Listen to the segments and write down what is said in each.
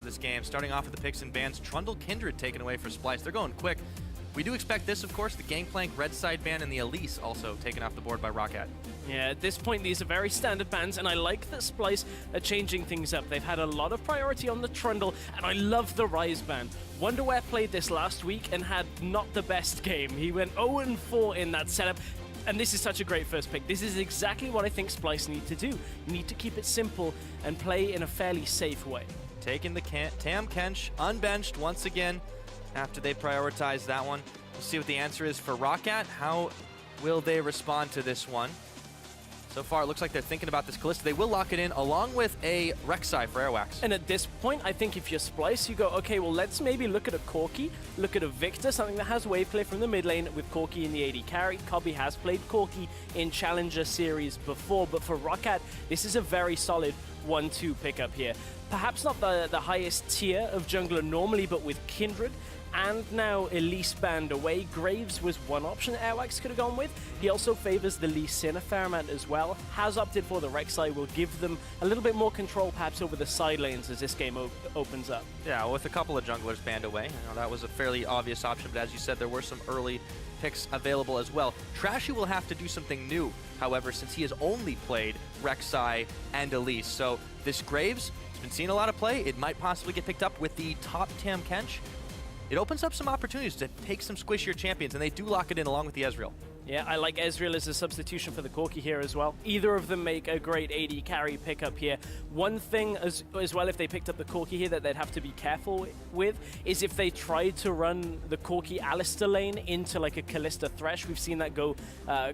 this game. Starting off with the picks and bans, Trundle Kindred taken away for Splyce. They're going quick. We do expect this, of course, the Gangplank Red Side ban and the Elise also taken off the board by ROCCAT. Yeah, at this point, these are very standard bans, and I like that Splyce are changing things up. They've had a lot of priority on the Trundle, and I love the Rise ban. Wunderwear played this last week and had not the best game. He went 0-4 in that setup, and this is such a great first pick. This is exactly what I think Splyce need to do. You need to keep it simple and play in a fairly safe way. Taking the Tahm Kench, unbenched once again after they prioritize that one. We'll see what the answer is for ROCCAT. How will they respond to this one? So far, it looks like they're thinking about this Kalista. They will lock it in along with a Rek'Sai for Airwaks. And at this point, I think if you're Splyce, you go, okay, well, let's maybe look at a Corki, look at a Victor, something that has wave clear from the mid lane with Corki in the AD carry. Kobbe has played Corki in Challenger Series before, but for ROCCAT, this is a very solid 1-2 pickup here. Perhaps not the highest tier of jungler normally, but with Kindred, and now Elise banned away. Graves was one option that Airwaks could have gone with. He also favors the Lee Sin a fair amount as well. Has opted for the Rek'Sai, will give them a little bit more control perhaps over the side lanes as this game opens up. Yeah, with a couple of junglers banned away. That was a fairly obvious option, but as you said, there were some early picks available as well. Trashy will have to do something new, however, since he has only played Rek'Sai and Elise. So this Graves has been seeing a lot of play. It might possibly get picked up with the top Tahm Kench. It opens up some opportunities to take some squishier champions, and they do lock it in along with the Ezreal. Yeah, I like Ezreal as a substitution for the Corki here as well. Either of them make a great AD carry pickup here. One thing as well, if they picked up the Corki here, that they'd have to be careful with is if they tried to run the Corki Alistar lane into like a Kalista Thresh. We've seen that go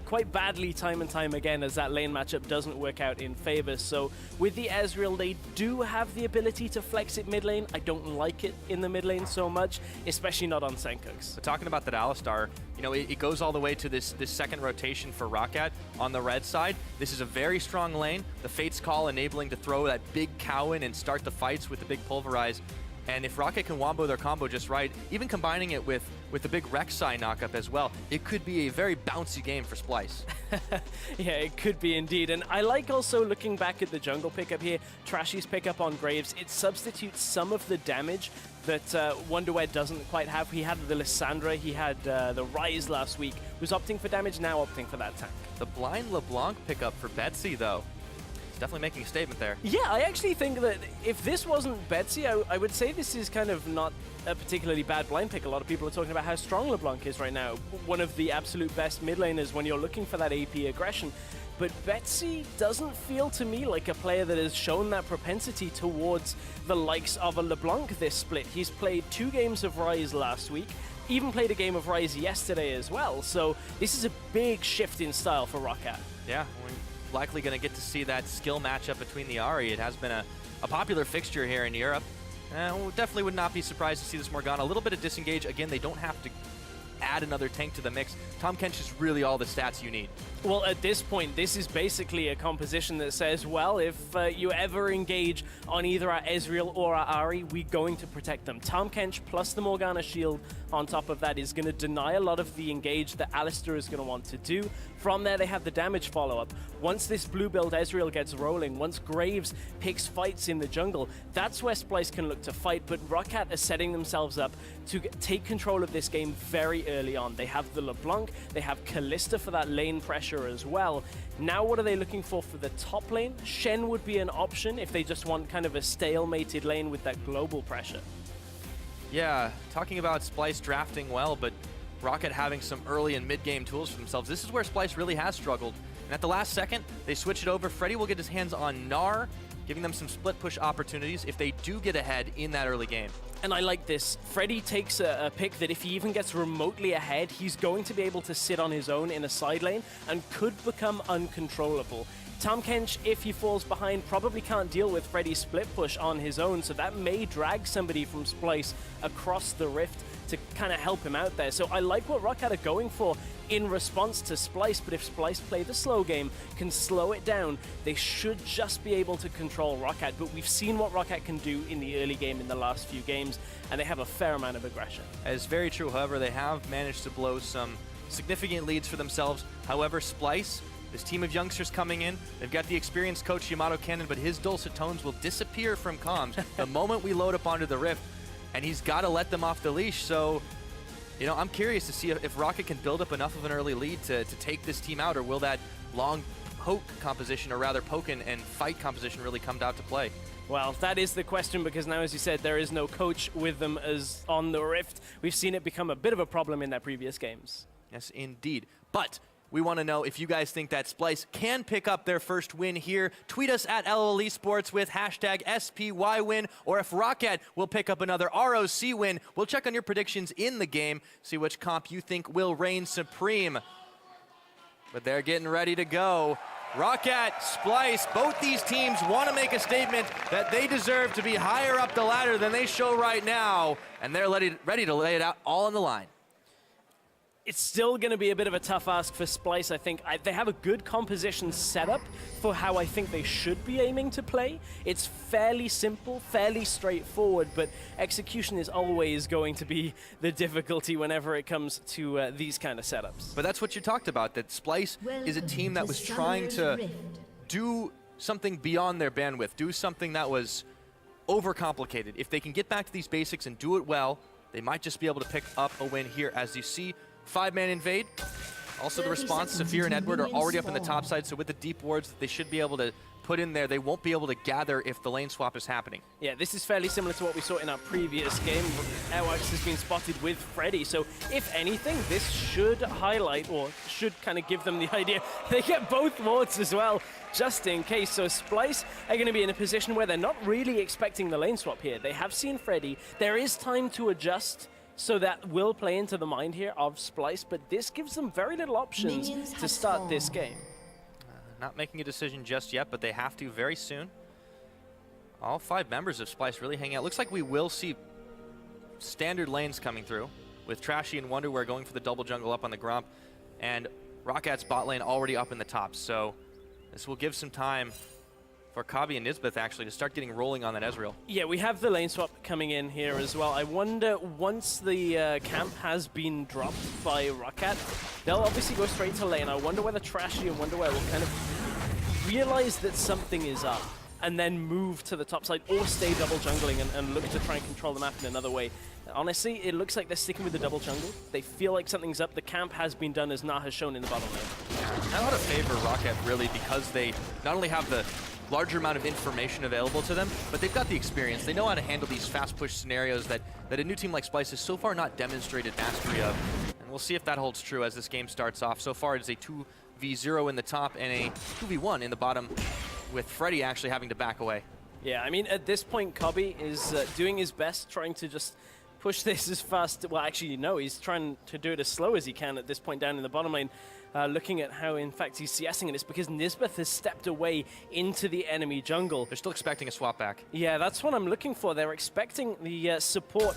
quite badly time and time again as that lane matchup doesn't work out in favor. So with the Ezreal, they do have the ability to flex it mid lane. I don't like it in the mid lane so much, especially not on Sencux. But talking about that Alistar, you know, it goes all the way to this second rotation for ROCCAT on the red side. This is a very strong lane. The Fate's Call enabling to throw that big cow in and start the fights with the big Pulverize. And if ROCCAT can wombo their combo just right, even combining it with the big Rek'Sai knockup as well, it could be a very bouncy game for Splyce. Yeah, it could be indeed. And I like also looking back at the jungle pickup here, Trashy's pickup on Graves. It substitutes some of the damage that Wunderwear doesn't quite have. He had the Lissandra, he had the Rise last week, was opting for damage, now opting for that tank. The blind LeBlanc pickup for Betsy, though. It's definitely making a statement there. Yeah, I actually think that if this wasn't Betsy, I would say this is kind of not a particularly bad blind pick. A lot of people are talking about how strong LeBlanc is right now. One of the absolute best mid laners when you're looking for that AP aggression. But Betsy doesn't feel to me like a player that has shown that propensity towards the likes of a LeBlanc this split. He's played 2 games of Rise last week, even played a game of Rise yesterday as well. So this is a big shift in style for ROCCAT. Yeah, we're likely going to get to see that skill matchup between the Ahri. It has been a popular fixture here in Europe. Definitely would not be surprised to see this Morgana. A little bit of disengage. Again, they don't have to add another tank to the mix. Tahm Kench is really all the stats you need. Well, at this point, this is basically a composition that says, well, if you ever engage on either our Ezreal or our Ahri, we're going to protect them. Tahm Kench plus the Morgana shield on top of that is going to deny a lot of the engage that Alistar is going to want to do. From there, they have the damage follow-up. Once this blue build Ezreal gets rolling, once Graves picks fights in the jungle, that's where Splyce can look to fight, but ROCCAT are setting themselves up to take control of this game very early on. They have the LeBlanc, they have Kalista for that lane pressure as well. Now what are they looking for the top lane? Shen would be an option if they just want kind of a stalemated lane with that global pressure. Yeah, talking about Splyce drafting well, but ROCCAT having some early and mid-game tools for themselves. This is where Splyce really has struggled. And at the last second, they switch it over. Freddy will get his hands on Gnar, giving them some split push opportunities if they do get ahead in that early game. And I like this. Freddy takes a pick that if he even gets remotely ahead, he's going to be able to sit on his own in a side lane and could become uncontrollable. Tahm Kench, if he falls behind, probably can't deal with Freddy's split push on his own, so that may drag somebody from Splyce across the rift to kind of help him out there. So I like what ROCCAT are going for in response to Splyce, but if Splyce play the slow game, can slow it down, they should just be able to control ROCCAT. But we've seen what ROCCAT can do in the early game in the last few games, and they have a fair amount of aggression. That is very true. However, they have managed to blow some significant leads for themselves. However, Splyce This team of youngsters coming in, they've got the experienced coach Yamato Cannon, but his dulcet tones will disappear from comms the moment we load up onto the Rift, and he's got to let them off the leash. So, you know, I'm curious to see if ROCCAT can build up enough of an early lead to take this team out, or will that long poke composition, or rather poke and fight composition, really come down to play? Well, that is the question, because now, as you said, there is no coach with them as on the Rift. We've seen it become a bit of a problem in their previous games. Yes, indeed. But we want to know if you guys think that Splyce can pick up their first win here. Tweet us at LOL eSports with hashtag SPYWin, or if ROCCAT will pick up another ROC win. We'll check on your predictions in the game, see which comp you think will reign supreme. But they're getting ready to go. ROCCAT, Splyce, both these teams want to make a statement that they deserve to be higher up the ladder than they show right now, and they're ready to lay it out all on the line. It's still going to be a bit of a tough ask for Splyce, I think. They have a good composition setup for how I think they should be aiming to play. It's fairly simple, fairly straightforward, but execution is always going to be the difficulty whenever it comes to these kind of setups. But that's what you talked about, that Splyce is a team that was trying to do something beyond their bandwidth, do something that was overcomplicated. If they can get back to these basics and do it well, they might just be able to pick up a win here. As you see, 5-man invade. Also the response, Safir and Edward are already up in the top side, so with the deep wards that they should be able to put in there, they won't be able to gather if the lane swap is happening. Yeah, this is fairly similar to what we saw in our previous game. Airwaks has been spotted with Freddy, so if anything, this should highlight, or should kind of give them the idea they get both wards as well, just in case. So Splyce are going to be in a position where they're not really expecting the lane swap here. They have seen Freddy. There is time to adjust, so that will play into the mind here of Splyce, but this gives them very little options to start this game. Not making a decision just yet, but they have to very soon. All 5 members of Splyce really hang out. Looks like we will see standard lanes coming through, with Trashy and Wunderwear going for the double jungle up on the Gromp, and ROCCAT's bot lane already up in the top. So this will give some time for Kobbe and Nisbeth actually to start getting rolling on that Ezreal. Yeah, we have the lane swap coming in here as well. I wonder, once the camp has been dropped by ROCCAT, they'll obviously go straight to lane. I wonder whether Trashy and Wunderwear will kind of realize that something is up and then move to the top side, or stay double jungling and look to try and control the map in another way. Honestly, it looks like they're sticking with the double jungle. They feel like something's up. The camp has been done, as Gnar has shown in the bottom lane. I ought to favor ROCCAT really, because they not only have the larger amount of information available to them, but they've got the experience. They know how to handle these fast push scenarios that a new team like Splyce has so far not demonstrated mastery of. And we'll see if that holds true as this game starts off. So far it is a 2v0 in the top and a 2v1 in the bottom, with Freddy actually having to back away. Yeah, I mean, at this point, Kobbe is doing his best, trying to just push this as fast. Well, actually, no, he's trying to do it as slow as he can at this point down in the bottom lane. Looking at how, in fact, he's CSing, and it's because Nisbeth has stepped away into the enemy jungle. They're still expecting a swap back. Yeah, that's what I'm looking for. They're expecting the support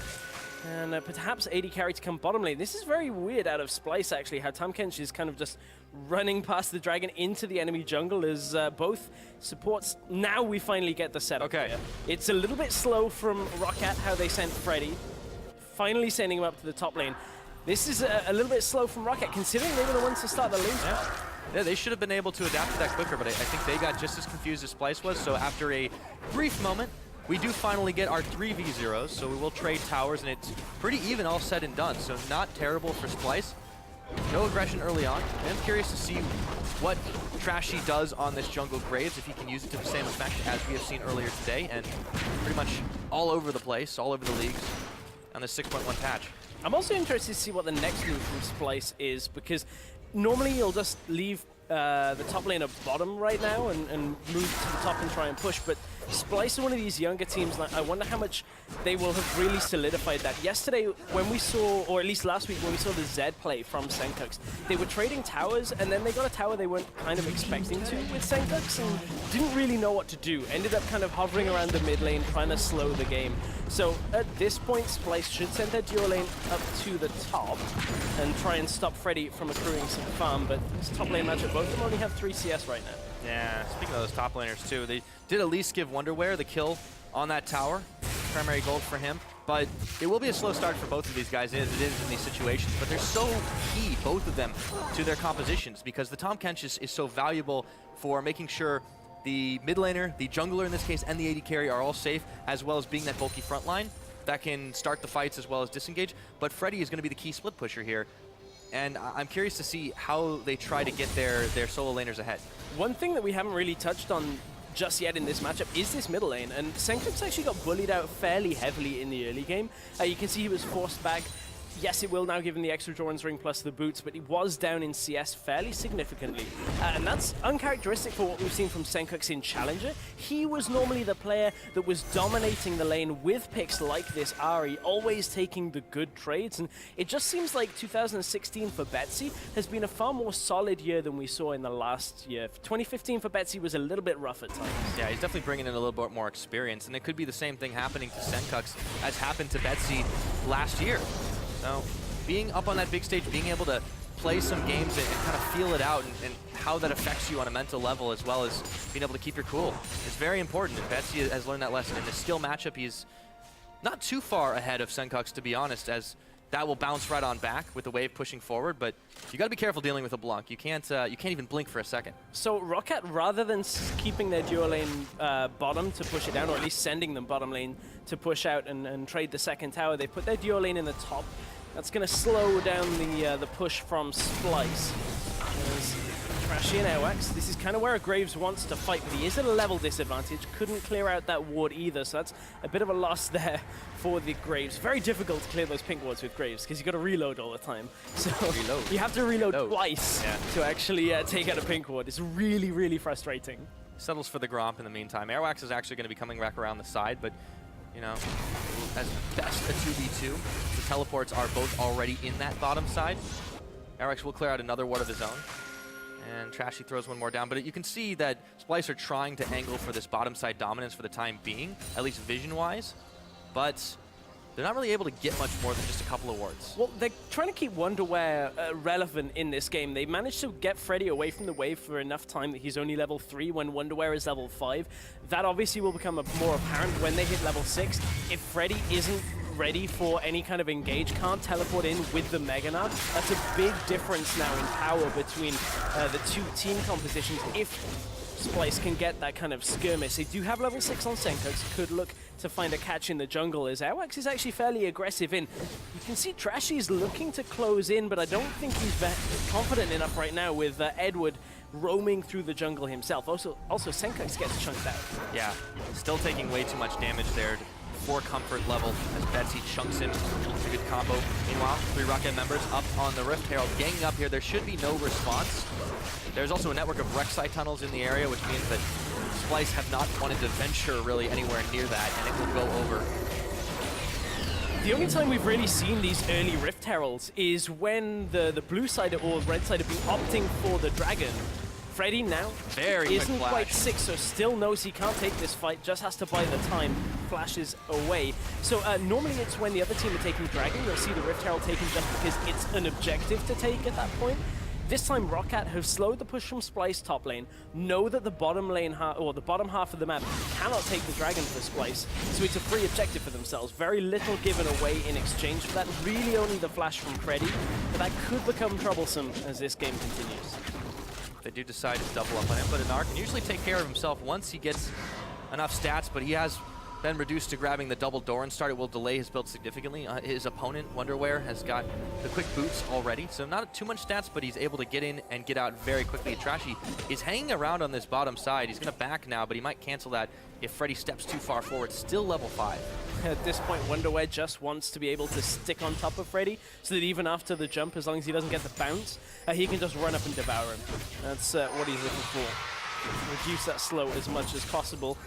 and perhaps AD carry to come bottom lane. This is very weird out of Splyce, actually, how Tahm Kench is kind of just running past the dragon into the enemy jungle as both supports. Now we finally get the setup. Okay. Here. It's a little bit slow from ROCCAT, how they sent Freddy. Finally sending him up to the top lane. This is a little bit slow from ROCCAT, considering they were the ones to start the lane. Yeah, they should have been able to adapt to that quicker, but I think they got just as confused as Splyce was. So after a brief moment, we do finally get our 3v0s, so we will trade towers, and it's pretty even all said and done. So not terrible for Splyce. No aggression early on. I'm curious to see what Trashy does on this jungle Graves, if he can use it to the same effect as we have seen earlier today, and pretty much all over the place, all over the leagues on the 6.1 patch. I'm also interested to see what the next move from Splyce is, because normally you'll just leave the top lane at bottom right now and move to the top and try and push, but Splyce are one of these younger teams. Like, I wonder how much they will have really solidified that. Yesterday, when we saw, or at least last week, when we saw the Zed play from Sencux, they were trading towers, and then they got a tower they weren't kind of expecting to with Sencux, and didn't really know what to do. Ended up kind of hovering around the mid lane, trying to slow the game. So at this point, Splyce should send their duo lane up to the top and try and stop Freddy from accruing some farm, but this top lane matchup, both of them only have 3 CS right now. Yeah, speaking of those top laners too, they did at least give Wunderwear the kill on that tower. Primary gold for him. But it will be a slow start for both of these guys, as it is in these situations. But they're so key, both of them, to their compositions, because the Tahm Kench is so valuable for making sure the mid laner, the jungler in this case, and the AD carry are all safe, as well as being that bulky front line that can start the fights as well as disengage. But Freddy is going to be the key split pusher here. And I'm curious to see how they try to get their solo laners ahead. One thing that we haven't really touched on just yet in this matchup is this middle lane, and Sencux actually got bullied out fairly heavily in the early game. You can see he was forced back. Yes, it will now give him the extra Jordan's ring plus the boots, but he was down in CS fairly significantly. And that's uncharacteristic for what we've seen from Sencux in Challenger. He was normally the player that was dominating the lane with picks like this Ahri, always taking the good trades. And it just seems like 2016 for Betsy has been a far more solid year than we saw in the last year. 2015 for Betsy was a little bit rough at times. Yeah, he's definitely bringing in a little bit more experience, and it could be the same thing happening to Sencux as happened to Betsy last year. So, being up on that big stage, being able to play some games and kind of feel it out and how that affects you on a mental level, as well as being able to keep your cool, is very important. And Betsy has learned that lesson. In the skill matchup, he's not too far ahead of Sencux, to be honest, as that will bounce right on back with the wave pushing forward. But you got to be careful dealing with LeBlanc. You can't even blink for a second. So ROCCAT, rather than keeping their duo lane bottom to push it down, or at least sending them bottom lane to push out and trade the second tower, they put their duo lane in the top. That's going to slow down the push from Splyce. There's Trashy and Airwaks. This is kind of where Graves wants to fight, but he is at a level disadvantage. Couldn't clear out that ward either, so that's a bit of a loss there for the Graves. Very difficult to clear those pink wards with Graves, because you've got to reload all the time. So you have to reload twice to actually take out a pink ward. It's really, really frustrating. Settles for the Gromp in the meantime. Airwaks is actually going to be coming back around the side, but you know, as best a 2v2, the teleports are both already in that bottom side. Airwaks will clear out another ward of his own, and Trashy throws one more down. But you can see that Splyce are trying to angle for this bottom side dominance for the time being, at least vision-wise, but they're not really able to get much more than just a couple of wards. Well, they're trying to keep Wunderwear relevant in this game. They managed to get Freddy away from the wave for enough time that he's only level 3 when Wunderwear is level 5. That obviously will become more apparent when they hit level 6. If Freddy isn't ready for any kind of engage, can't teleport in with the Mega Gnar, that's a big difference now in power between the two team compositions. If Splyce can get that kind of skirmish. They do have level 6 on Sencux, could look to find a catch in the jungle, as Airwaks is actually fairly aggressive in. You can see Trashy is looking to close in, but I don't think he's confident enough right now with Edward roaming through the jungle himself. Also Sencux gets chunked out. Yeah, still taking way too much damage there for comfort level as Betsy chunks him. It's a good combo. Meanwhile, 3 ROCCAT members up on the Rift Herald ganging up here. There should be no response. There's also a network of Rek'Sai tunnels in the area, which means that Splyce have not wanted to venture really anywhere near that, and it will go over. The only time we've really seen these early Rift Heralds is when the blue side or red side have been opting for the dragon. Freddy now isn't quite 6, so still knows he can't take this fight, just has to buy the time, flashes away. So normally it's when the other team are taking dragon, you'll see the Rift Herald taken just because it's an objective to take at that point. This time ROCCAT have slowed the push from Splyce top lane, know that the bottom lane or the bottom half of the map cannot take the dragon for Splyce, so it's a free objective for themselves. Very little given away in exchange for that, really only the flash from Freddy, but that could become troublesome as this game continues. They do decide to double up on him, but Gnar can usually take care of himself once he gets enough stats, but he has been reduced to grabbing the double Doran start. It will delay his build significantly. His opponent, Wunderwear, has got the quick boots already, so not too much stats, but he's able to get in and get out very quickly. Trashy is hanging around on this bottom side. He's going to back now, but he might cancel that if Freddy steps too far forward. Still level 5. At this point, Wunderwear just wants to be able to stick on top of Freddy, so that even after the jump, as long as he doesn't get the bounce, he can just run up and devour him. That's what he's looking for. Reduce that slow as much as possible.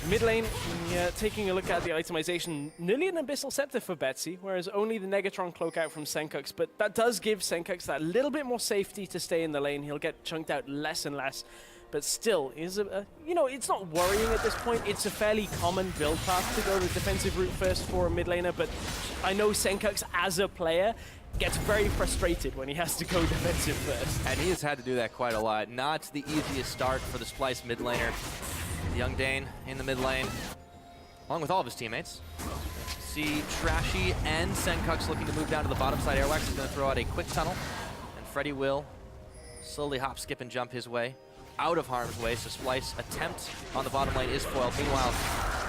Mid lane, taking a look at the itemization, nearly an Abyssal Scepter for Betsy, whereas only the Negatron Cloak out from Sencux, but that does give Sencux that little bit more safety to stay in the lane. He'll get chunked out less and less, but still, is it's not worrying at this point. It's a fairly common build path to go the defensive route first for a mid laner, but I know Sencux as a player gets very frustrated when he has to go defensive first. And he has had to do that quite a lot. Not the easiest start for the Splyce mid laner. The young Dane in the mid lane, along with all of his teammates. see Trashy and Sencux looking to move down to the bottom side. Airwaks is going to throw out a quick tunnel, and Freddy will slowly hop, skip, and jump his way out of harm's way, so Splyce attempt on the bottom lane is foiled. Meanwhile,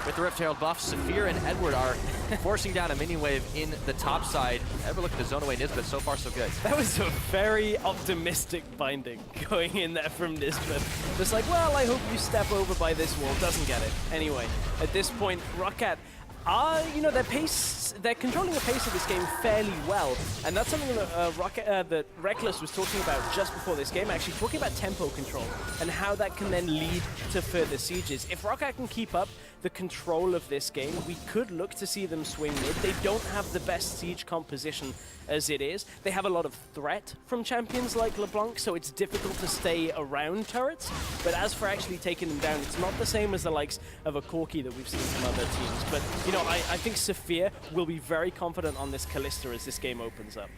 with the Rift Herald buff, Safir and Edward are forcing down a mini wave in the top side. Ever looking to zone away Nisbeth, so far so good. That was a very optimistic binding going in there from Nisbeth. Just like, well, I hope you step over by this wall. Doesn't get it. Anyway, at this point, ROCCAT are, you know, they're controlling the pace of this game fairly well, and that's something that that Reckless was talking about just before this game, actually talking about tempo control and how that can then lead to further sieges. If ROCCAT can keep up the control of this game, we could look to see them swing mid. They don't have the best siege composition as it is. They have a lot of threat from champions like LeBlanc, so it's difficult to stay around turrets. But as for actually taking them down, it's not the same as the likes of a Corki that we've seen from other teams. But, you know, I think Safir will be very confident on this Kalista as this game opens up.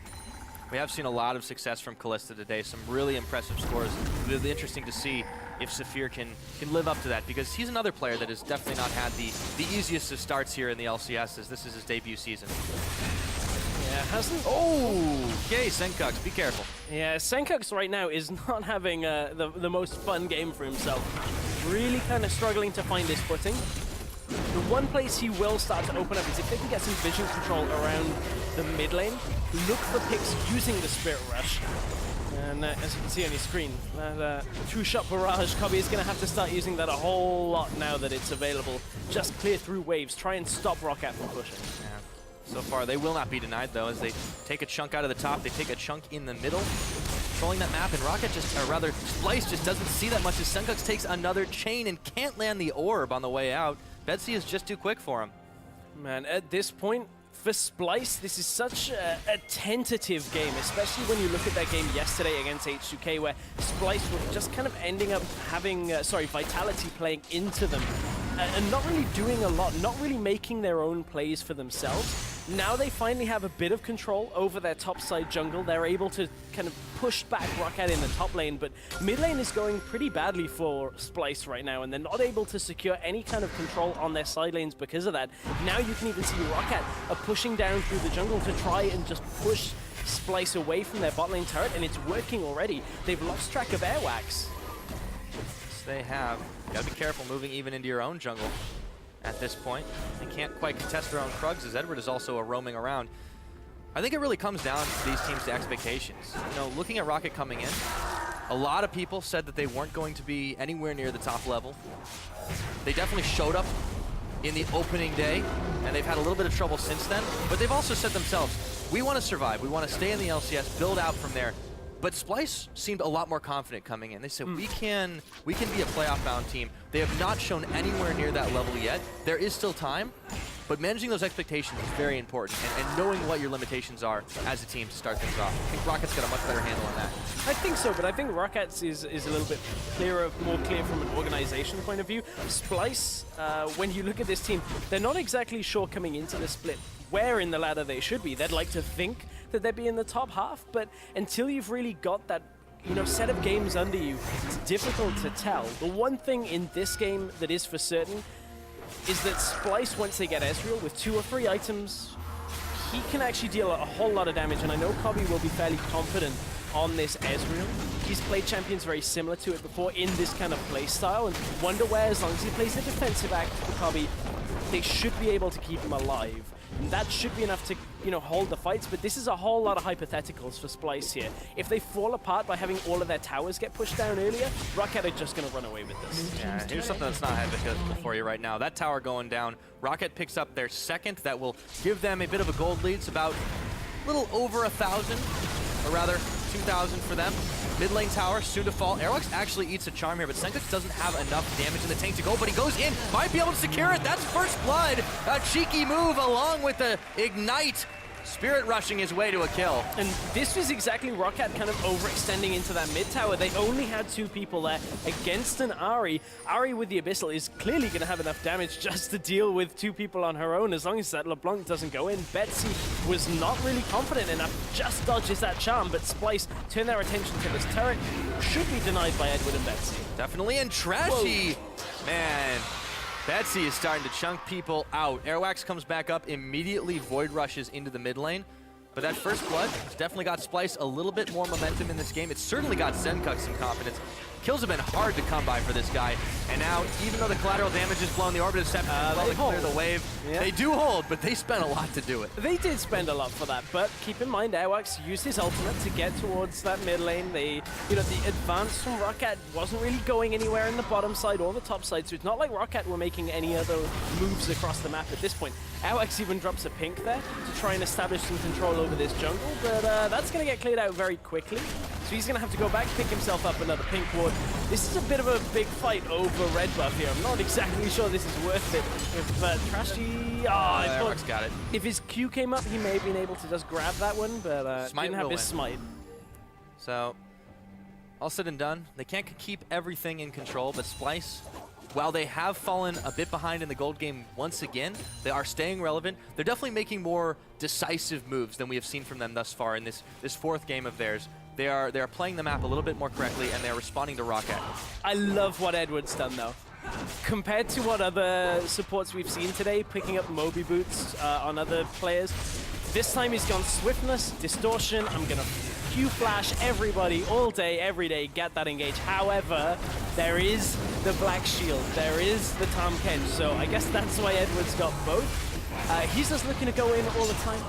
We have seen a lot of success from Kalista today, some really impressive scores. It'll be interesting to see if Safir can live up to that, because he's another player that has definitely not had the easiest of starts here in the LCS, as this is his debut season. Yeah, hasn't... Oh! Okay, Sencux, be careful. Yeah, Sencux right now is not having the most fun game for himself. Really kind of struggling to find his footing. The one place he will start to open up is if they can get some vision control around the mid lane. Look for picks using the Spirit Rush. And as you can see on your screen, that two-shot barrage, Kobbe is going to have to start using that a whole lot now that it's available. Just clear through waves, try and stop ROCCAT from pushing. Yeah. So far, they will not be denied, though, as they take a chunk out of the top, they take a chunk in the middle, controlling that map, and ROCCAT just, or rather, Splyce just doesn't see that much as Sencux takes another chain and can't land the orb on the way out. Betsy is just too quick for him. Man, at this point, for Splyce, this is such a tentative game, especially when you look at that game yesterday against H2K, where Splyce were just kind of ending up having, Vitality playing into them, and not really doing a lot, not really making their own plays for themselves. Now they finally have a bit of control over their topside jungle. They're able to kind of push back ROCCAT in the top lane, but mid lane is going pretty badly for Splyce right now, and they're not able to secure any kind of control on their side lanes because of that. Now you can even see ROCCAT are pushing down through the jungle to try and just push Splyce away from their bot lane turret, and it's working already. They've lost track of Airwaks. Yes, they have. You gotta be careful moving even into your own jungle. At this point, they can't quite contest their own Krugs, as Edward is also roaming around. I think it really comes down to these teams' expectations. You know, looking at ROCCAT coming in, a lot of people said that they weren't going to be anywhere near the top level. They definitely showed up in the opening day, and they've had a little bit of trouble since then, but they've also said themselves, we want to survive, we want to stay in the LCS, build out from there. But Splyce seemed a lot more confident coming in. They said, we can be a playoff-bound team. They have not shown anywhere near that level yet. There is still time, but managing those expectations is very important, and knowing what your limitations are as a team to start things off. I think ROCCAT's got a much better handle on that. I think so, but I think ROCCAT's is a little bit more clear from an organization point of view. Splyce, when you look at this team, they're not exactly sure coming into the split where in the ladder they should be. They'd like to think that they'd be in the top half, but until you've really got that, you know, set of games under you, it's difficult to tell. The one thing in this game that is for certain is that Splyce, once they get Ezreal with 2 or 3 items, he can actually deal a whole lot of damage, and I know Kobbe will be fairly confident on this Ezreal. He's played champions very similar to it before in this kind of play style, and Wunderwear, as long as he plays the defensive act for Kobbe, they should be able to keep him alive. And that should be enough to, you know, hold the fights, but this is a whole lot of hypotheticals for Splyce here. If they fall apart by having all of their towers get pushed down earlier, ROCCAT are just going to run away with this. Yeah, here's something that's not hypothetical for you right now. That tower going down, ROCCAT picks up their second. That will give them a bit of a gold lead. It's about a little over 1,000, or rather 2,000 for them. Mid lane tower soon to fall. Airwaks actually eats a charm here, but Sencux doesn't have enough damage in the tank to go, but he goes in, might be able to secure it. That's first blood. A cheeky move along with the ignite. Spirit rushing his way to a kill. And this was exactly ROCCAT kind of overextending into that mid tower. They only had 2 people there against an Ahri. Ahri with the Abyssal is clearly going to have enough damage just to deal with 2 people on her own, as long as that LeBlanc doesn't go in. Betsy was not really confident enough, just dodges that charm, but Splyce turn their attention to this turret. Should be denied by Edward and Betsy. Definitely, and Trashy, man. Betsy is starting to chunk people out. Airwaks comes back up, immediately void rushes into the mid lane. But that first blood has definitely got Splyce a little bit more momentum in this game. It's certainly got Sencux some confidence. Kills have been hard to come by for this guy. And now, even though the collateral damage is blown, the Orbital Scepter will clear the wave. Yeah. They do hold, but they spent a lot to do it. They did spend a lot for that, but keep in mind, Airwaks used his ultimate to get towards that mid lane. The advance from ROCCAT wasn't really going anywhere in the bottom side or the top side, so it's not like ROCCAT were making any other moves across the map at this point. Airwaks even drops a pink there to try and establish some control over this jungle, but that's going to get cleared out very quickly. So he's going to have to go back, pick himself up another pink ward. This is a bit of a big fight over red buff here. I'm not exactly sure this is worth it. If Trashy... Airwaks got it. If his Q came up, he may have been able to just grab that one, but didn't have his smite. So, all said and done, they can't keep everything in control, but Splyce, while they have fallen a bit behind in the gold game once again, they are staying relevant. They're definitely making more decisive moves than we have seen from them thus far in this fourth game of theirs. They are playing the map a little bit more correctly, and they're responding to ROCCAT. I love what Edward's done, though. Compared to what other supports we've seen today, picking up Moby boots on other players, this time he's gone swiftness, distortion. I'm going to Q flash everybody all day, every day, get that engage. However, there is the black shield, there is the Tahm Kench, so I guess that's why Edward's got both. He's just looking to go in all the time.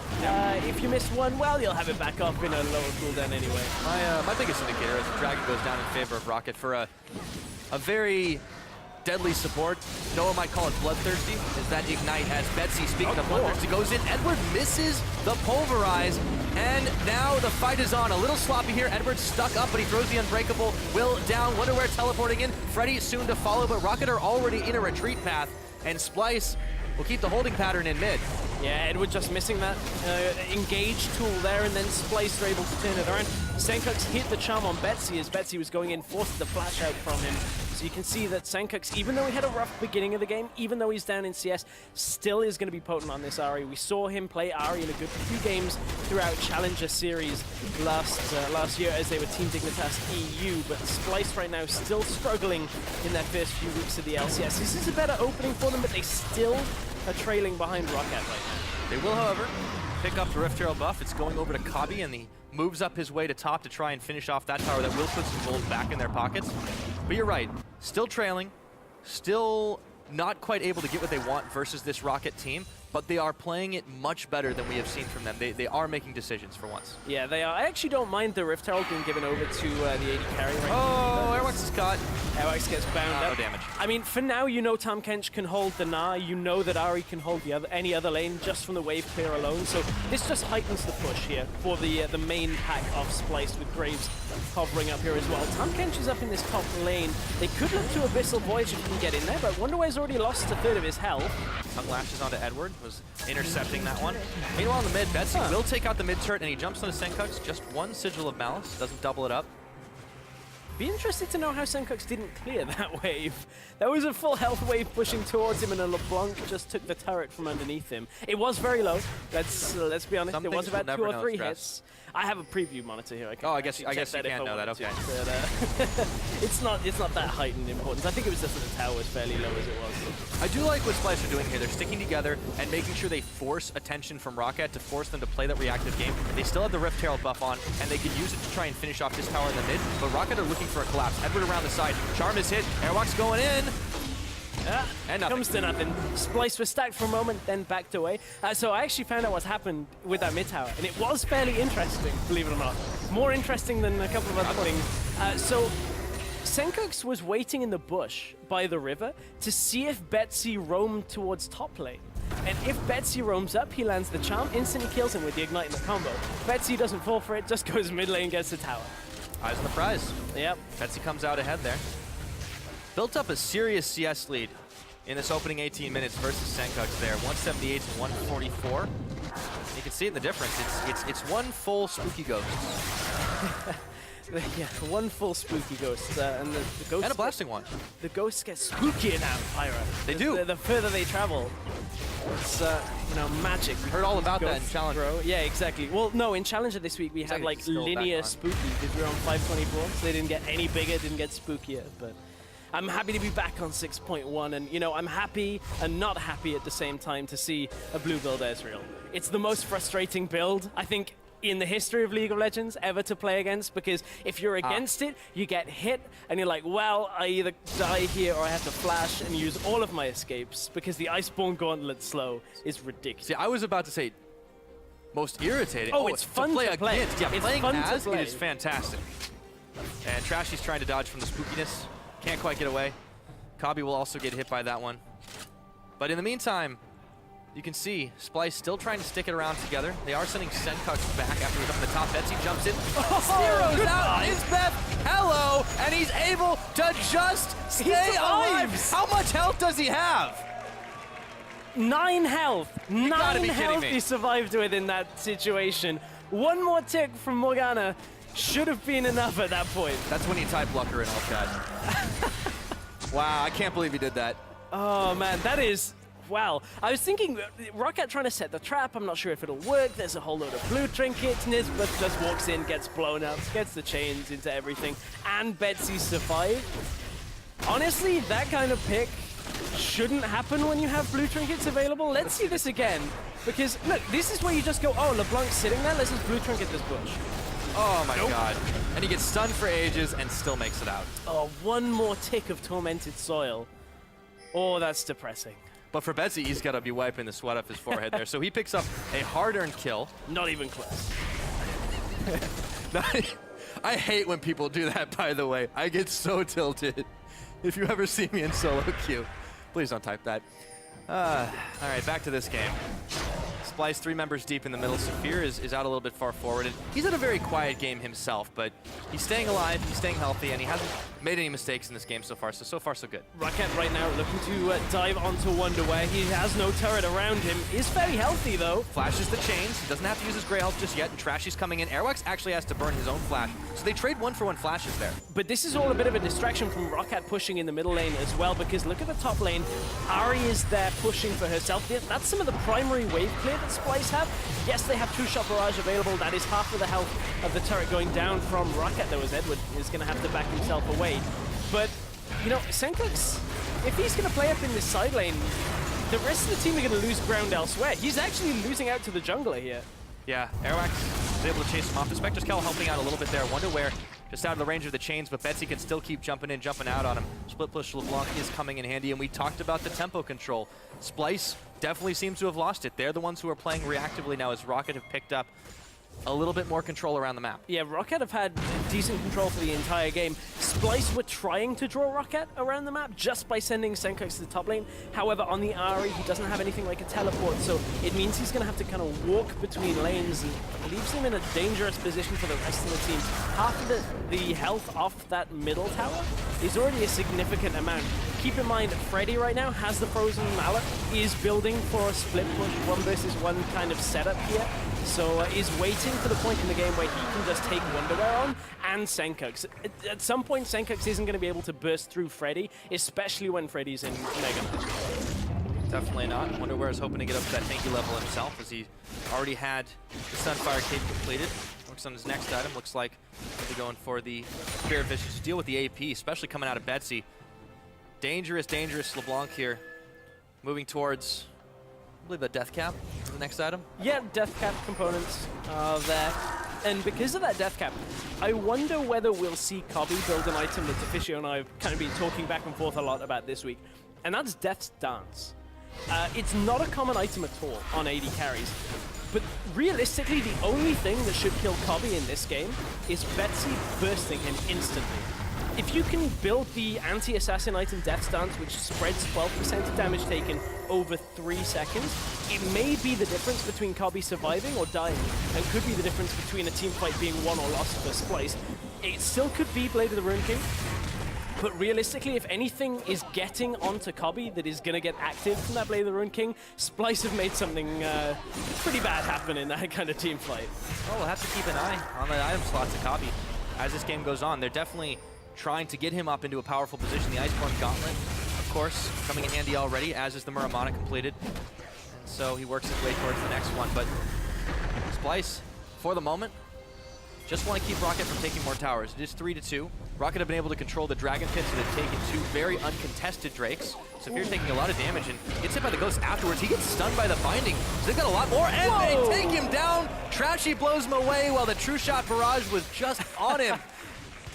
If you miss one, well, you'll have it back up in a lower cooldown anyway. My biggest indicator as the Dragon goes down in favor of ROCCAT for a very deadly support. Noah might call it bloodthirsty, is that Ignite as Betsy, speaking of bloodthirsty, goes in. Edward misses the pulverize, and now the fight is on. A little sloppy here. Edward's stuck up, but he throws the Unbreakable. Will down. Wunderwear teleporting in. Freddy soon to follow, but ROCCAT are already in a retreat path, and Splyce will keep the holding pattern in mid. Yeah, Edward just missing that engage tool there, and then Splyce are able to turn it around. Sencux hit the charm on Betsy as Betsy was going in, forced the flash out from him. So you can see that Sencux, even though he had a rough beginning of the game, even though he's down in CS, still is going to be potent on this Ahri. We saw him play Ahri in a good few games throughout Challenger Series last year as they were Team Dignitas EU, but Splyce right now still struggling in their first few weeks of the LCS. This is a better opening for them, but they still are trailing behind ROCCAT right now. They will, however, pick up the Rift Herald buff. It's going over to Kobbe, and he moves up his way to top to try and finish off that tower. That will put some gold back in their pockets. But you're right, still trailing, still not quite able to get what they want versus this ROCCAT team, but they are playing it much better than we have seen from them. They are making decisions for once. Yeah, they are. I actually don't mind the Rift Herald being given over to the AD carry right now. Oh, Airwaks is caught. Airwaks gets bound up. No damage. I mean, for now, you know Tahm Kench can hold the Gnar. You know that Ahri can hold any other lane just from the wave clear alone. So this just heightens the push here for the main pack of Splyce with Graves hovering up here as well. Tahm Kench is up in this top lane. They could look to Abyssal Voyage if he can get in there, but Wunderwear's already lost a third of his health. Tongue lashes onto Edward, was intercepting that one. Meanwhile, in the mid, Betsy will take out the mid turret, and he jumps onto Sencux. Just one Sigil of Malice, doesn't double it up. Be interested to know how Sencux didn't clear that wave. That was a full health wave pushing towards him, and a LeBlanc just took the turret from underneath him. It was very low. Let's be honest. It was about 2 or 3 hits. I have a preview monitor here. I guess you can know that. Okay. But, it's not that heightened importance. I think it was just that the tower was fairly low as it was. I do like what Splyce are doing here. They're sticking together and making sure they force attention from ROCCAT to force them to play that reactive game. They still have the Rift Herald buff on, and they can use it to try and finish off this tower in the mid. But ROCCAT are looking for a collapse. Edward around the side. Charm is hit. Airwaks going in. And nothing. Comes to nothing. Splyce was stacked for a moment, then backed away. So I actually found out what happened with that mid tower, and it was fairly interesting, believe it or not. More interesting than a couple of other things. So Sencux was waiting in the bush by the river to see if Betsy roamed towards top lane. And if Betsy roams up, he lands the charm, instantly kills him with the Ignite and the combo. Betsy doesn't fall for it, just goes mid lane, gets the tower. Eyes on the prize. Yep. Betsy comes out ahead there. Built up a serious CS lead in this opening 18 minutes versus Sencux there. 178 to 144. You can see it in the difference. It's one full spooky ghost. Yeah, one full spooky ghost. And the ghost. And a blasting one. The ghosts get spookier now, Pyra. They do. The further they travel. It's, magic. Heard all about that in Challenger. Yeah, exactly. Well, no, in Challenger this week we had like linear spooky because we were on 524, so they didn't get any bigger, didn't get spookier. But I'm happy to be back on 6.1, and, you know, I'm happy and not happy at the same time to see a blue build Ezreal. It's the most frustrating build, I think, in the history of League of Legends ever to play against, because if you're against it, you get hit, and you're like, well, I either die here or I have to flash and use all of my escapes, because the Iceborne Gauntlet slow is ridiculous. See, I was about to say, most irritating. Oh, it's fun to play. Against. Yeah, it's playing fun as to play. it is fantastic. And Trashy's trying to dodge from the spookiness. Can't quite get away. Kobbe will also get hit by that one. But in the meantime, you can see Splyce still trying to stick it around together. They are sending Sencux back after he's up in the top. Betsy jumps in. Zero's out. Nisbeth, hello. And he's able to just stay alive. How much health does he have? 9 health. 9 health he survived with in that situation. One more tick from Morgana should have been enough at that point. That's when you type Lucker in all chat. Wow, I can't believe he did that. Oh man, that is... Wow. I was thinking, ROCCAT trying to set the trap. I'm not sure if it'll work. There's a whole load of blue trinkets. Nisbeth just walks in, gets blown up, gets the chains into everything, and Betsy survived. Honestly, that kind of pick shouldn't happen when you have blue trinkets available. Let's see this again. Because, look, this is where you just go, oh, LeBlanc's sitting there, let's just blue trinket this bush. Oh my god. And he gets stunned for ages and still makes it out. Oh, one more tick of tormented soil. Oh, that's depressing. But for Betsy, he's got to be wiping the sweat off his forehead there. So he picks up a hard-earned kill. Not even close. I hate when people do that, by the way. I get so tilted. If you ever see me in solo queue, please don't type that. All right, back to this game. Splyce 3 members deep in the middle. Safir is out a little bit far forward. And he's had a very quiet game himself, but he's staying alive, he's staying healthy, and he hasn't made any mistakes in this game so far. So far, so good. ROCCAT right now looking to dive onto Wunderwear. He has no turret around him. He's very healthy, though. Flashes the chains. He doesn't have to use his gray health just yet, and Trashy's coming in. Airwaks actually has to burn his own flash. So they trade 1-for-1 flashes there. But this is all a bit of a distraction from ROCCAT pushing in the middle lane as well, because look at the top lane. Ahri is there pushing for herself. That's some of the primary wave clear that Splyce have. Yes, they have 2-shot barrage available. That is half of the health of the turret going down from ROCCAT. Though, as Edward is going to have to back himself away. But, you know, Sencux, if he's going to play up in this side lane, the rest of the team are going to lose ground elsewhere. He's actually losing out to the jungler here. Yeah, Airwaks is able to chase him off. The Spectre's Kell helping out a little bit there. Wunderwear just out of the range of the chains, but Betsy can still keep jumping in, jumping out on him. Split push LeBlanc is coming in handy, and we talked about the tempo control. Splyce definitely seems to have lost it. They're the ones who are playing reactively now, as ROCCAT have picked up a little bit more control around the map. Yeah, ROCCAT have had decent control for the entire game. Splyce were trying to draw ROCCAT around the map just by sending Sencux to the top lane. However, on the Ahri, he doesn't have anything like a teleport, so it means he's going to have to kind of walk between lanes, and leaves him in a dangerous position for the rest of the team. Half of the health off that middle tower is already a significant amount. Keep in mind, Freddy right now has the Frozen Mallet, is building for a split push, 1-versus-1 kind of setup here. So is waiting for the point in the game where he can just take Wunderwear on and Sencux. At some point, Sencux isn't going to be able to burst through Freddy, especially when Freddy's in Mega Match. Definitely not. Wunderwear is hoping to get up to that tanky level himself, as he already had the Sunfire Cape completed. Works on his next item. Looks like he'll be going for the Spirit Vicious to deal with the AP, especially coming out of Betsy. Dangerous, dangerous LeBlanc here. Moving towards, I believe, the Death Cap is the next item. Yeah, Death Cap components are there. And because of that Death Cap, I wonder whether we'll see Kobbe build an item that Officio and I have kind of been talking back and forth a lot about this week. And that's Death's Dance. It's not a common item at all on AD carries. But realistically, the only thing that should kill Kobbe in this game is Betsy bursting him instantly. If you can build the anti-assassin item Death Stance, which spreads 12% of damage taken over 3 seconds, it may be the difference between Kobbe surviving or dying, and could be the difference between a team fight being won or lost for Splyce. It still could be Blade of the Ruined King, but realistically, if anything is getting onto Kobbe that is going to get active from that Blade of the Ruined King, Splyce have made something pretty bad happen in that kind of team fight. Oh, we'll have to keep an eye on the item slots of Kobbe as this game goes on. They're definitely trying to get him up into a powerful position. The Iceborne Gauntlet, of course, coming in handy already, as is the Muramana completed. And so he works his way towards the next one. But Splyce, for the moment, just want to keep ROCCAT from taking more towers. It is 3-2. ROCCAT have been able to control the Dragon Pits and have taken 2 very uncontested Drakes. Safir taking a lot of damage and gets hit by the Ghost afterwards. He gets stunned by the Binding. So they've got a lot more, and they take him down. Trashy blows him away while the True Shot Barrage was just on him.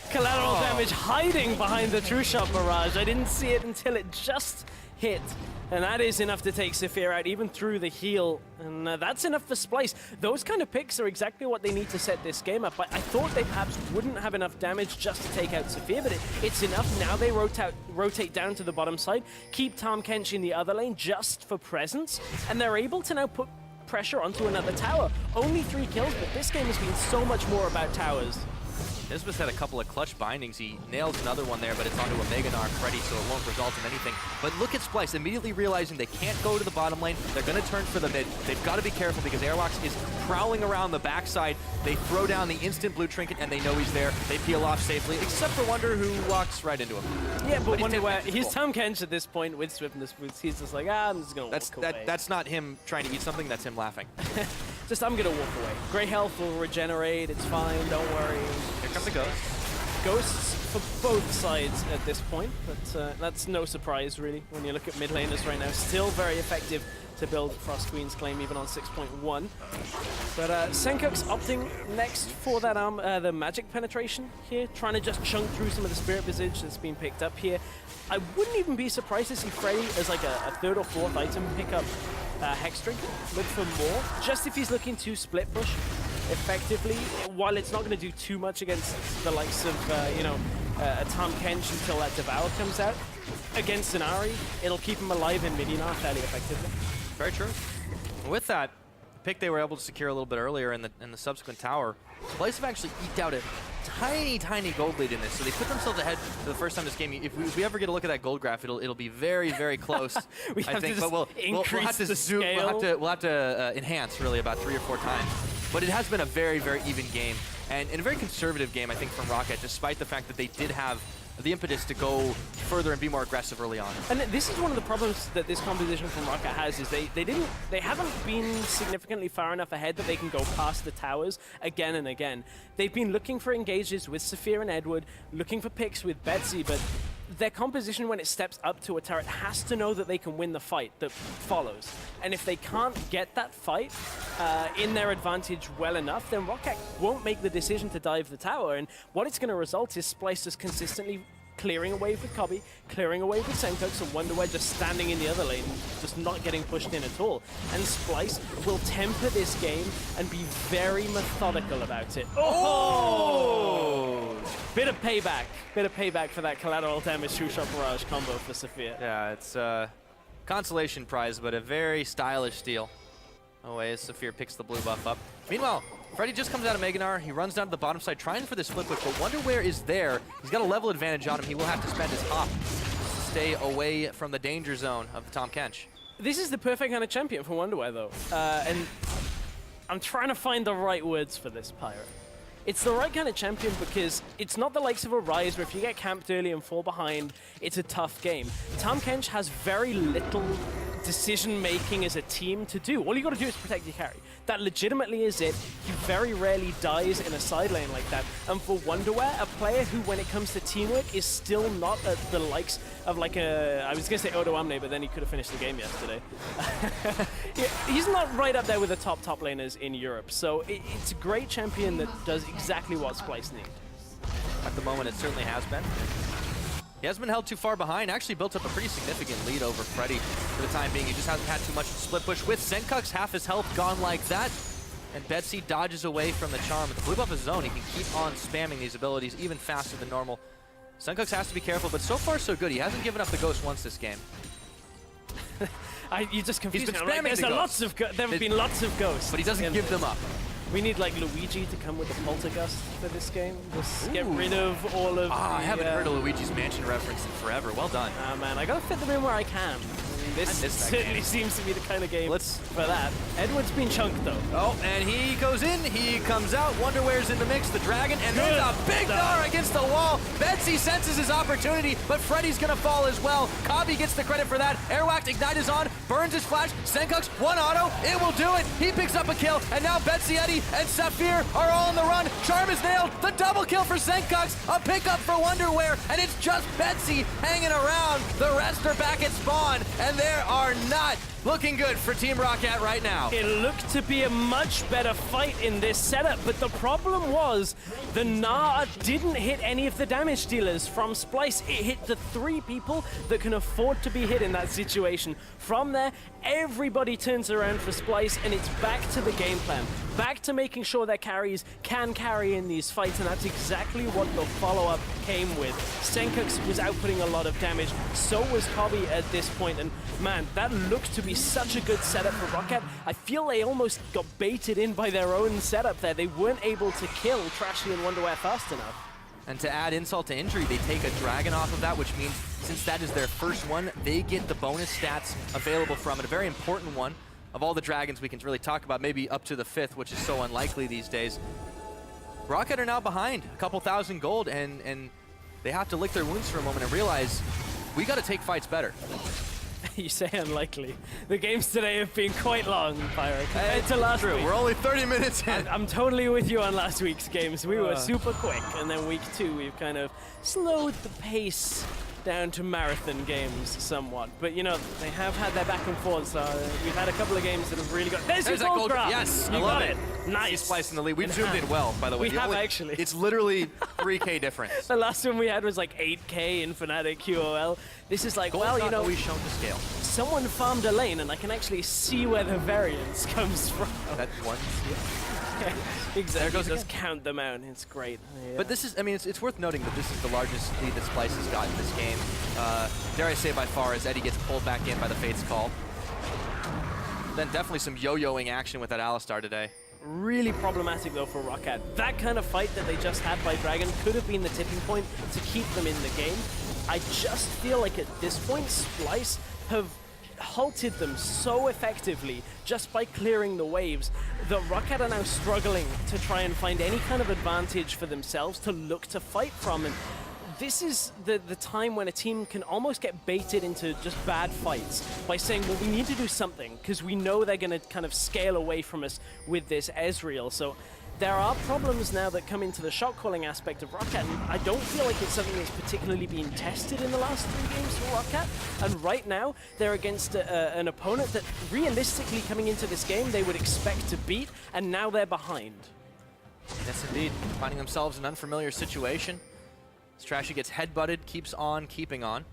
Collateral damage hiding behind the True Shot Barrage. I didn't see it until it just hit. And that is enough to take Safir out, even through the heal. And that's enough for Splyce. Those kind of picks are exactly what they need to set this game up. I thought they perhaps wouldn't have enough damage just to take out Safir, but it's enough. Now they rotate down to the bottom side, keep Tahm Kench in the other lane just for presence, and they're able to now put pressure onto another tower. Only 3 kills, but this game has been so much more about towers. Nisbeth had a couple of clutch bindings. He nails another one there, but it's onto a Gnar Freddy, so it won't result in anything. But look at Splyce, immediately realizing they can't go to the bottom lane. They're going to turn for the mid. They've got to be careful because Airwaks is prowling around the backside. They throw down the instant blue trinket, and they know he's there. They peel off safely, except for Wunder, who walks right into him. Yeah, but Wunderwear, he's Tahm Kench at this point with swiftness boots. He's just like, I'm just going to walk away. That's not him trying to eat something, that's him laughing. Just, I'm going to walk away. Grey health will regenerate, it's fine, don't worry. Here comes the Ghost. Ghosts for both sides at this point, but that's no surprise, really, when you look at mid laners right now. Still very effective to build Frost Queen's Claim, even on 6.1. But Sencux opting next for that the magic penetration here, trying to just chunk through some of the Spirit Visage that's been picked up here. I wouldn't even be surprised to see Freddy as like a 3rd or 4th item pick up Hex Drink, look for more, just if he's looking to split push effectively, while it's not going to do too much against the likes of, a Tahm Kench until that Devour comes out. Against an Ahri, it'll keep him alive in mid-Gnar fairly effectively. Very true. With that pick they were able to secure a little bit earlier in the subsequent tower, Splyce have actually eked out a tiny gold lead in this, so they put themselves ahead for the first time this game. If we ever get a look at that gold graph, it'll be very close. I think, but we'll have to zoom. We'll have to enhance really about 3 or 4 times. But it has been a very even game, and a very conservative game, I think, from ROCCAT, despite the fact that they did have the impetus to go further and be more aggressive early on. And this is one of the problems that this composition from ROCCAT has, is they haven't been significantly far enough ahead that they can go past the towers again and again. They've been looking for engages with Safir and Edward, looking for picks with Betsy, but their composition, when it steps up to a turret, has to know that they can win the fight that follows. And if they can't get that fight in their advantage well enough, then ROCCAT won't make the decision to dive the tower. And what it's going to result is Splyce just consistently clearing a wave with Kobbe, clearing a wave with Sencux, and Wunderwear just standing in the other lane, just not getting pushed in at all. And Splyce will temper this game and be very methodical about it. Oh! Bit of payback for that collateral damage True Shot Barrage combo for Safir. Yeah, it's a consolation prize, but a very stylish steal. Away as Safir picks the blue buff up. Meanwhile, Freddy just comes out of Gnar. He runs down to the bottom side trying for this flip push, but Wunderwear is there. He's got a level advantage on him. He will have to spend his hop to stay away from the danger zone of the Tahm Kench. This is the perfect kind of champion for Wunderwear, though. And I'm trying to find the right words for this, Pyro. It's the right kind of champion because it's not the likes of a Rise where if you get camped early and fall behind, it's a tough game. Tahm Kench has very little decision-making as a team to do. All you got to do is protect your carry. That legitimately is it. He very rarely dies in a side lane like that. And for Wunderwear, a player who, when it comes to teamwork, is still not at the likes of like a... I was going to say Odo Amne, but then he could have finished the game yesterday. He's not right up there with the top laners in Europe. So it's a great champion that does exactly what Splyce need. At the moment, it certainly has been. He hasn't been held too far behind, actually built up a pretty significant lead over Freddy for the time being. He just hasn't had too much split push with Sencux, half his health gone like that. And Betsy dodges away from the charm. With the blue buff of his own, he can keep on spamming these abilities even faster than normal. Sencux has to be careful, but so far so good. He hasn't given up the ghost once this game. You just confused me. Like, there have been lots of ghosts. But he doesn't give them up. We need like Luigi to come with the Poltergust for this game. Just get rid of all of I haven't heard a Luigi's Mansion reference in forever. Well done. Man, I gotta fit them in where I can. This certainly seems to be the kind of game for that. Edward's been chunked though. Oh, and he goes in, he comes out, Wunderwear's in the mix, the Dragon, and there's a big Gnar against the wall. Betsy senses his opportunity, but Freddy's gonna fall as well. Kobbe gets the credit for that. Airwaks Ignite is on, burns his flash, Sencux, one auto, it will do it. He picks up a kill, and now Betsy, Eddie, and Safir are all on the run. Charm is nailed, the double kill for Sencux, a pickup for Wunderwear, and it's just Betsy hanging around. The rest are back at spawn, and they are not looking good for Team ROCCAT right now. It looked to be a much better fight in this setup, but the problem was the Gnar didn't hit any of the damage dealers from Splyce. It hit the 3 people that can afford to be hit in that situation. From there, everybody turns around for Splyce, and it's back to the game plan. Back to making sure their carries can carry in these fights, and that's exactly what the follow-up came with. Sencux was outputting a lot of damage, so was Kobbe at this point, and man, that looked to be such a good setup for ROCCAT. I feel they almost got baited in by their own setup there. They weren't able to kill Trashy and Wunderwear fast enough. And to add insult to injury, they take a Dragon off of that, which means since that is their first one, they get the bonus stats available from it, a very important one. Of all the Dragons we can really talk about, maybe up to the 5th, which is so unlikely these days. ROCCAT are now behind a couple thousand gold, and they have to lick their wounds for a moment and realize we got to take fights better. You say unlikely. The games today have been quite long, Pyro, compared to last week. We're only 30 minutes in. I'm totally with you on last week's games. We were super quick, and then week 2 we've kind of slowed the pace down to marathon games somewhat. But you know, they have had their back and forth, so we've had a couple of games that have really got... There's your gold grab! Yes, you I love got it. Nice. Splyce in the lead. We've zoomed in well, by the way. We have actually. It's literally 3K difference. The last one we had was like 8K in Fnatic QOL. This is like, well, you know, always shown to scale. Someone farmed a lane, and I can actually see where the variance comes from. That one. Yeah, exactly. Just count them out. It's great. Yeah. But this is, I mean, it's worth noting that this is the largest lead that Splyce has got in this game. Dare I say by far, as Eddie gets pulled back in by the Fate's Call. Then definitely some yo-yoing action with that Alistar today. Really problematic though for ROCCAT. That kind of fight that they just had by Dragon could have been the tipping point to keep them in the game. I just feel like at this point, Splyce have halted them so effectively just by clearing the waves that ROCCAT are now struggling to try and find any kind of advantage for themselves to look to fight from. And this is the time when a team can almost get baited into just bad fights by saying, well, we need to do something because we know they're going to kind of scale away from us with this Ezreal. So there are problems now that come into the shot calling aspect of ROCCAT, and I don't feel like it's something that's particularly been tested in the last 3 games for ROCCAT. And right now, they're against an opponent that realistically coming into this game, they would expect to beat, and now they're behind. Yes, indeed. Finding themselves in an unfamiliar situation. As Trashy gets headbutted, keeps on keeping on.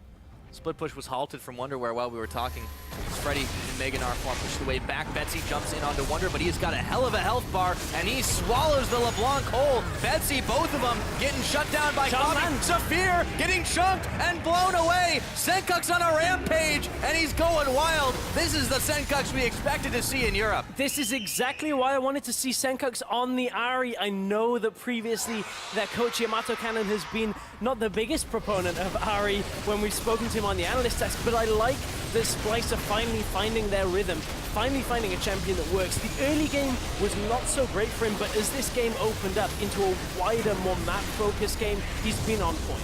Split push was halted from Wunderwear while we were talking. As Freddy and Gnar form pushed away back. Betsy jumps in onto Wunder, but he's got a hell of a health bar, and he swallows the LeBlanc whole. Betsy, both of them getting shut down by Kobbe. Safir getting chunked and blown away. Sencux on a rampage, and he's going wild. This is the Sencux we expected to see in Europe. This is exactly why I wanted to see Sencux on the Ahri. I know that previously their coach Yamato Cannon has been not the biggest proponent of Ahri when we've spoken to him on the analyst test, but I like that Splyce are finally finding their rhythm, finally finding a champion that works. The early game was not so great for him, but as this game opened up into a wider, more map-focused game, he's been on point.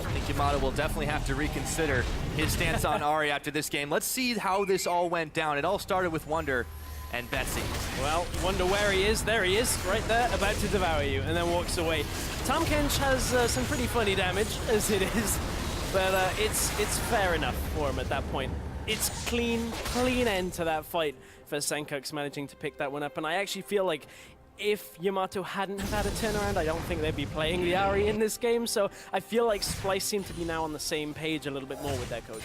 I think Yamato will definitely have to reconsider his stance on Ahri after this game. Let's see how this all went down. It all started with Wunder and Betsy. Well, you wonder where he is. There he is, right there, about to devour you, and then walks away. Tahm Kench has some pretty funny damage, as it is, but it's fair enough for him at that point. It's clean end to that fight for Sencux managing to pick that one up, and I actually feel like if Yamato hadn't have had a turnaround, I don't think they'd be playing the Ahri in this game, so I feel like Splyce seem to be now on the same page a little bit more with their coach.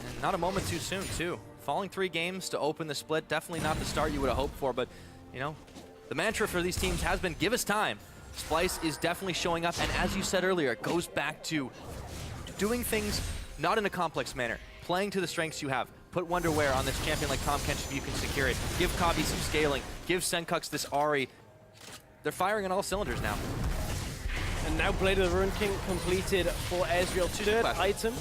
And not a moment too soon, too. Falling 3 games to open the split, definitely not the start you would have hoped for, but, you know, the mantra for these teams has been, give us time. Splyce is definitely showing up, and as you said earlier, it goes back to doing things not in a complex manner, playing to the strengths you have. Put Wunderwear on this champion like Tahm Kench if you can secure it. Give Kobbe some scaling. Give Sencux this Ahri. They're firing on all cylinders now. And now Blade of the Ruined King completed for Ezreal. Third item.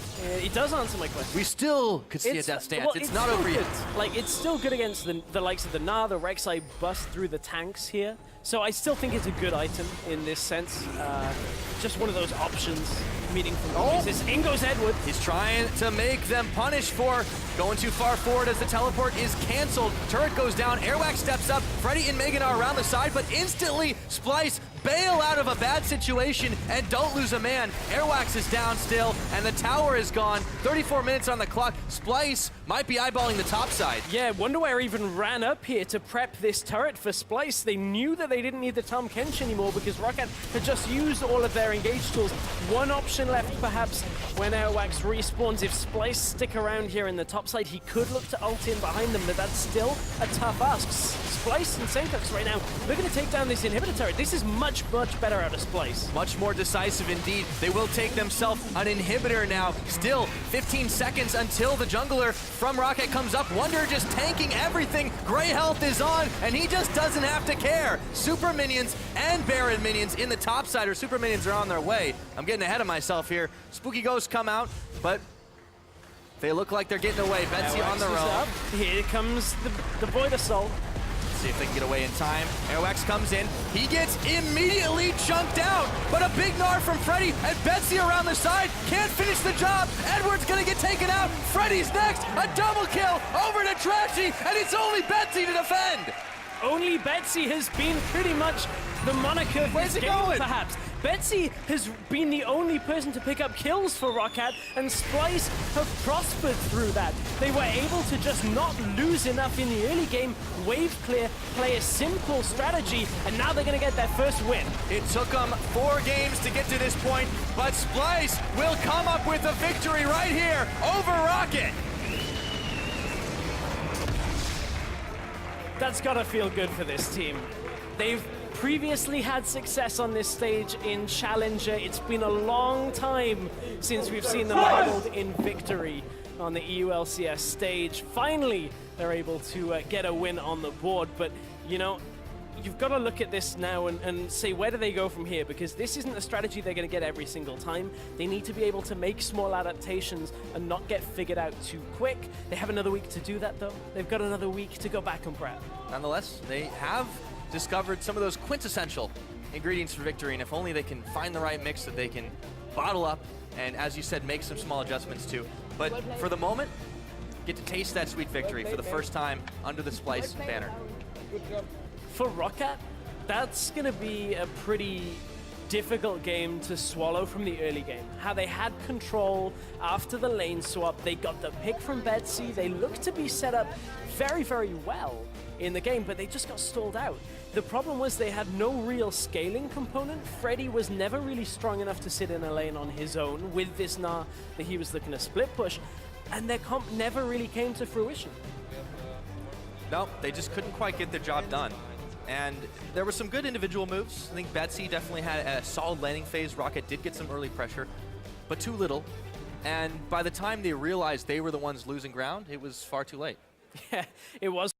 It does answer my question. We still could see a death stance. Well, it's not over yet. Like, it's still good against the likes of the Gnar, the Rek'Sai bust through the tanks here. So I still think it's a good item in this sense. Just one of those options, meaningful uses. In goes Edward. He's trying to make them punish for going too far forward as the teleport is canceled. Turret goes down, Airwaks steps up, Freddy and Gnar around the side, but instantly Splyce bail out of a bad situation and don't lose a man. Airwaks is down still, and the tower is gone. 34 minutes on the clock. Splyce might be eyeballing the top side. Yeah, Wunderwear even ran up here to prep this turret for Splyce. They knew that they didn't need the Tahm Kench anymore because ROCCAT had just used all of their engage tools. One option left, perhaps, when Airwaks respawns. If Splyce stick around here in the top side, he could look to ult in behind them, but that's still a tough ask. Splyce and Sencux right now, they're going to take down this inhibitor turret. This is much better out of Splyce. Much more decisive indeed. They will take themselves an inhibitor now. Still 15 seconds until the jungler from ROCCAT comes up. Wunder just tanking everything. Gray health is on, and he just doesn't have to care. Super minions and Baron minions in the top side, or super minions are on their way. I'm getting ahead of myself here. Spooky Ghosts come out, but they look like they're getting away. Betsy on their own. Here comes the Void Assault. See if they can get away in time. Airwaks comes in. He gets immediately chunked out, but a big Gnar from Freddy and Betsy around the side can't finish the job. Edward's gonna get taken out. Freddy's next. A double kill over to Trashy, and it's only Betsy to defend. Only Betsy has been pretty much the moniker of this game, perhaps. Betsy has been the only person to pick up kills for ROCCAT, and Splyce have prospered through that. They were able to just not lose enough in the early game, wave clear, play a simple strategy, and now they're going to get their first win. It took them 4 games to get to this point, but Splyce will come up with a victory right here over ROCCAT. That's got to feel good for this team. They've previously had success on this stage in Challenger. It's been a long time since we've seen them labeled in victory on the EU LCS stage. Finally, they're able to get a win on the board, but you know, you've got to look at this now and say, where do they go from here? Because this isn't a strategy they're going to get every single time. They need to be able to make small adaptations and not get figured out too quick. They have another week to do that, though. They've got another week to go back and prep. Nonetheless, they have discovered some of those quintessential ingredients for victory, and if only they can find the right mix that they can bottle up and, as you said, make some small adjustments to. But for the moment, get to taste that sweet victory for the first time under the Splyce banner. For ROCCAT, that's going to be a pretty difficult game to swallow from the early game. How they had control after the lane swap, they got the pick from Betsy, they looked to be set up very well in the game, but they just got stalled out. The problem was they had no real scaling component. Freddy was never really strong enough to sit in a lane on his own with this Gnar that he was looking to split push, and their comp never really came to fruition. No, they just couldn't quite get the job done. And there were some good individual moves. I think Betsy definitely had a solid landing phase. ROCCAT did get some early pressure, but too little. And by the time they realized they were the ones losing ground, it was far too late. Yeah, it was.